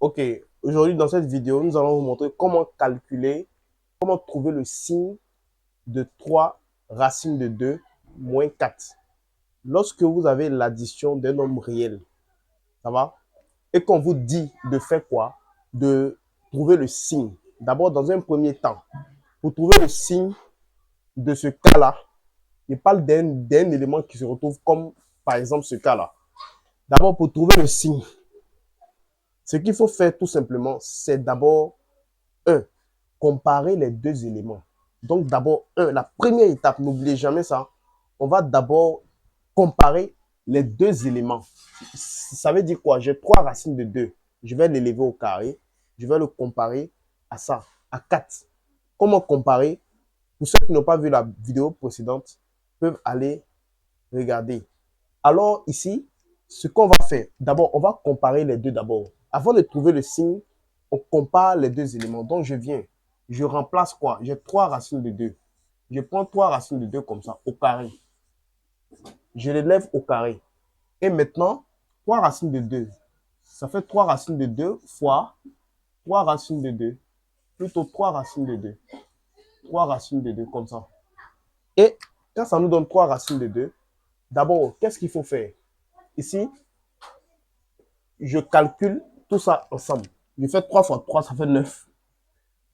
Ok, aujourd'hui dans cette vidéo, nous allons vous montrer comment calculer, comment trouver le signe de 3 racines de 2 moins 4. Lorsque vous avez l'addition d'un nombre réel, ça va? Et qu'on vous dit de faire quoi? De trouver le signe. D'abord, dans un premier temps, pour trouver le signe de ce cas-là, je parle d'un élément qui se retrouve comme, par exemple, ce cas-là. D'abord, pour trouver le signe, ce qu'il faut faire tout simplement, c'est d'abord, un, comparer les deux éléments. Donc d'abord, la première étape, n'oubliez jamais ça, on va d'abord comparer les deux éléments. Ça veut dire quoi? J'ai 3 racines de 2. Je vais l'élever au carré. Je vais le comparer à ça, à 4. Comment comparer? Pour ceux qui n'ont pas vu la vidéo précédente, peuvent aller regarder. Alors ici, ce qu'on va faire, d'abord, on va comparer les deux d'abord. Avant de trouver le signe, on compare les deux éléments. Donc, je viens, je remplace quoi? J'ai 3 racines de 2. Je prends 3 racines de 2 comme ça, au carré. Je les lève au carré. Et maintenant, 3 racines de 2. Ça fait 3 racines de 2 fois 3 racines de 2. Plutôt 3 racines de 2. 3 racines de 2 comme ça. Et quand ça nous donne 3 racines de 2, d'abord, qu'est-ce qu'il faut faire? Ici, je calcule tout ça ensemble. Je fais 3 fois 3, ça fait 9.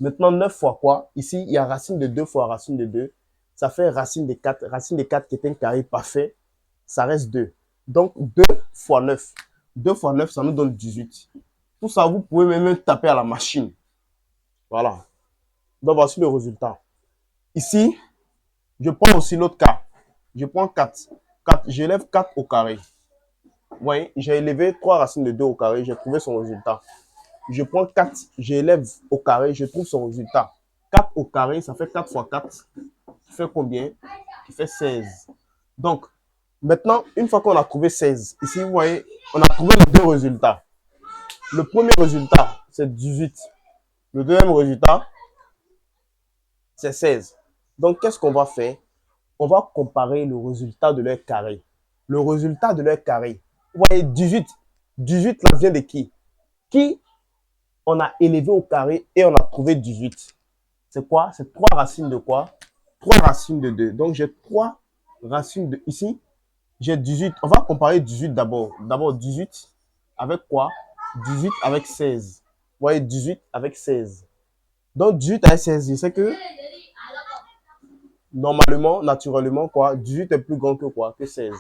Maintenant, 9 fois quoi? Ici, il y a racine de 2 fois racine de 2. Ça fait racine de 4. Racine de 4 qui est un carré parfait, ça reste 2. Donc, 2 fois 9. 2 fois 9, ça nous donne 18. Tout ça, vous pouvez même taper à la machine. Voilà. Donc, voici le résultat. Ici, je prends aussi l'autre cas. Je prends 4. 4. J'élève 4 au carré. Vous voyez, j'ai élevé 3 racines de 2 au carré. J'ai trouvé son résultat. Je prends 4, j'élève au carré, je trouve son résultat. 4 au carré, ça fait 4 fois 4. Qui fait combien? Qui fait 16. Donc, maintenant, une fois qu'on a trouvé 16, ici, vous voyez, on a trouvé les deux résultats. Le premier résultat, c'est 18. Le deuxième résultat, c'est 16. Donc, qu'est-ce qu'on va faire? On va comparer le résultat de leur carré. Le résultat de leur carré. Vous voyez, 18. 18, là, vient de qui? Qui on a élevé au carré et on a trouvé 18. C'est quoi? C'est 3 racines de quoi? 3 racines de 2. Donc, j'ai 3 racines de... Ici, j'ai 18. On va comparer 18 d'abord. D'abord, 18 avec quoi? 18 avec 16. Vous voyez, 18 avec 16. Donc, 18 avec 16, je sais que normalement, naturellement, quoi? 18 est plus grand que quoi? Que 16.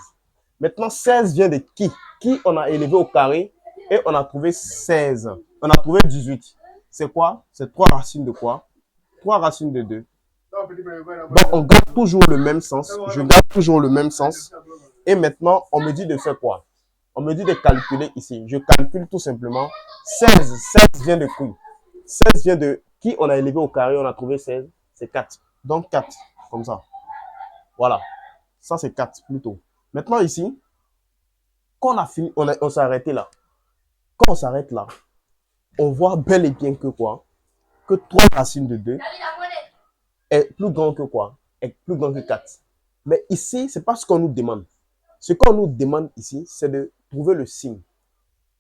Maintenant, 16 vient de qui? Qui on a élevé au carré et on a trouvé 16. On a trouvé 18. C'est quoi? C'est 3 racines de quoi? 3 racines de 2. Donc, on garde toujours le même sens. Je garde toujours le même sens. Et maintenant, on me dit de faire quoi? On me dit de calculer ici. Je calcule tout simplement 16. 16 vient de qui? 16 vient de qui on a élevé au carré, on a trouvé 16. C'est 4. Donc 4, comme ça. Voilà. Ça, c'est 4 plutôt. Maintenant, ici, quand on a fini, on s'est arrêté là. Quand on s'arrête là, on voit bel et bien que quoi? Que 3 racines de 2 est plus grand que quoi? Est plus grand que 4. Mais ici, ce n'est pas ce qu'on nous demande. Ce qu'on nous demande ici, c'est de trouver le signe.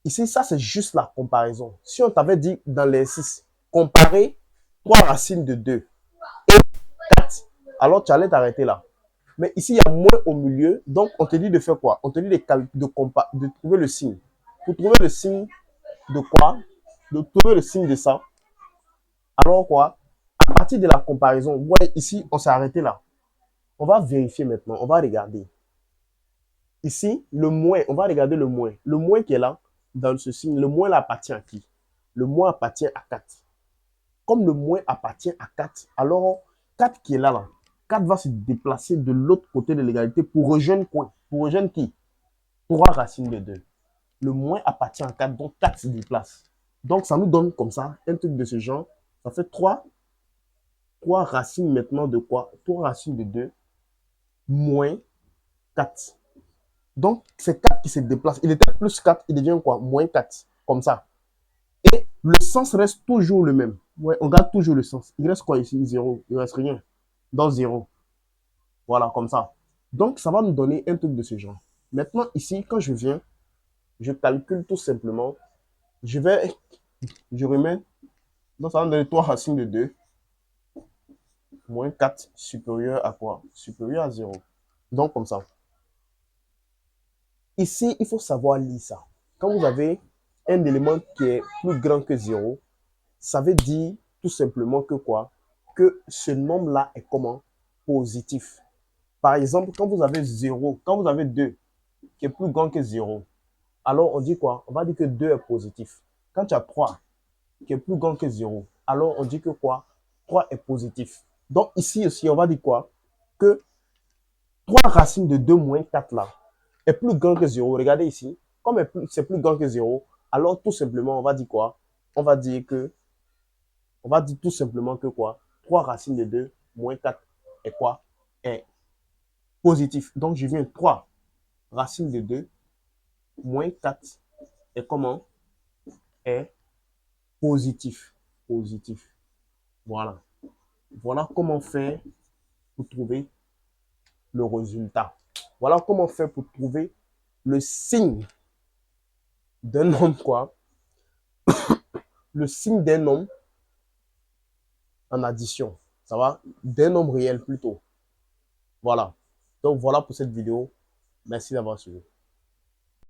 Ici, ça, c'est juste la comparaison. Si on t'avait dit dans les 6, comparer 3 racines de 2 et 4, alors tu allais t'arrêter là. Mais ici, il y a moins au milieu. Donc, on te dit de faire quoi? On te dit de trouver le signe. Pour trouver le signe de quoi? De trouver le signe de ça. Alors quoi? À partir de la comparaison, vous voyez, ici, on s'est arrêté là. On va vérifier maintenant. On va regarder. Ici, le moins, on va regarder le moins. Le moins qui est là, dans ce signe, le moins là appartient à qui? Le moins appartient à 4. Comme le moins appartient à 4, alors 4 qui est là, 4 va se déplacer de l'autre côté de l'égalité pour rejoindre quoi? Pour rejoindre qui? 3 racines de 2. Le moins appartient à 4, donc 4 se déplace. Donc ça nous donne comme ça un truc de ce genre. Ça fait 3 racines maintenant de quoi? 3 racines de 2 moins 4. Donc, c'est 4 qui se déplace. Il était plus 4, il devient quoi? Moins 4. Comme ça. Et le sens reste toujours le même. Ouais, on garde toujours le sens. Il reste quoi ici? 0. Il ne reste rien. Dans 0. Voilà, comme ça. Donc, ça va nous donner un truc de ce genre. Maintenant, ici, quand je viens, je calcule tout simplement. Je vais Je remets. Donc, ça va me donner 3 racines de 2 moins 4 supérieur à quoi? Supérieur à 0. Donc, comme ça. Ici, il faut savoir lire ça. Quand vous avez un élément qui est plus grand que 0, ça veut dire tout simplement que quoi? Que ce nombre-là est comment? Positif. Par exemple, quand vous avez 0, quand vous avez 2 qui est plus grand que 0, alors on dit quoi? On va dire que 2 est positif. Quand tu as 3 qui est plus grand que 0, alors on dit que quoi? 3 est positif. Donc ici aussi, on va dire quoi? Que 3 racines de 2 moins 4 là est plus grand que 0. Regardez ici. Comme c'est plus grand que 0, alors tout simplement, on va dire quoi? On va dire que, on va dire tout simplement que quoi? 3 racines de 2 moins 4 est quoi? Est positif. Donc je viens 3 racines de 2 moins 4 est comment? Est positif. Positif. Voilà. Voilà comment faire pour trouver le résultat. Voilà comment faire pour trouver le signe d'un nombre, quoi. Le signe d'un nombre en addition. Ça va? D'un nombre réel plutôt. Voilà. Donc voilà pour cette vidéo. Merci d'avoir suivi.